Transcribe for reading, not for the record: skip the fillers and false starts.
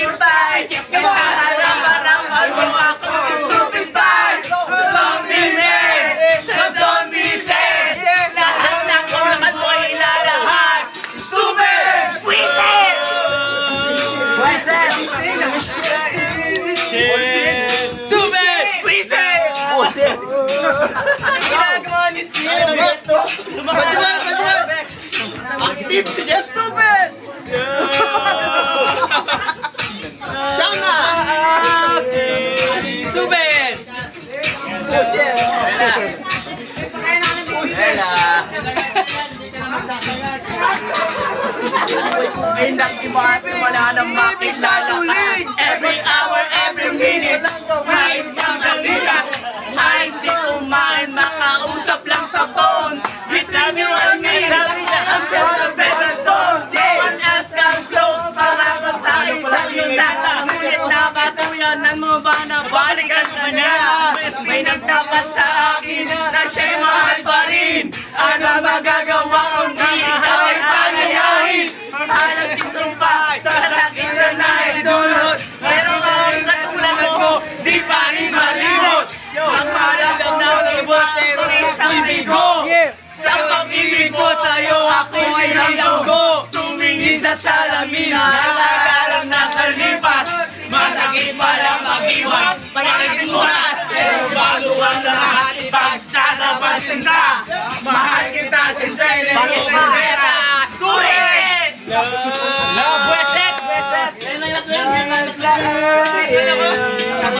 pumpkin pie. Sa harap-harapan mo ako, stupid pie. So don't be mad, so don't be sad. Lahat ng kulaman mo ay lalahat. Stupid! Wisit! Wisit! Stupid! Wisit! Ang ginagawa ni Chief! Pajuan! Active siya, stupid! Siya na! Stupid! Ay nag-iwas, wala nang makilala ka. Every hour, every minute, nais kang nalita. Nais isumain, makausap lang sa phone. With everyone need, until the better phone. One else come close, para masabi sa lisata. Ngunit napatuyan ng mga bana, balikan ka niya. May nagtapat sa akin, na siya'y mahal pa rin. Ano magagawa kung di ikaw ay panayahin? Halos isumpa sa sakit na naidulot. Pero ngayon sa tulad mo, di pa rin malimot. Ang malagam na libot, pero isang bigo. Sa pag-ibig mo sa'yo, ako ay nilanggo. Tumingin sa salamin, halaga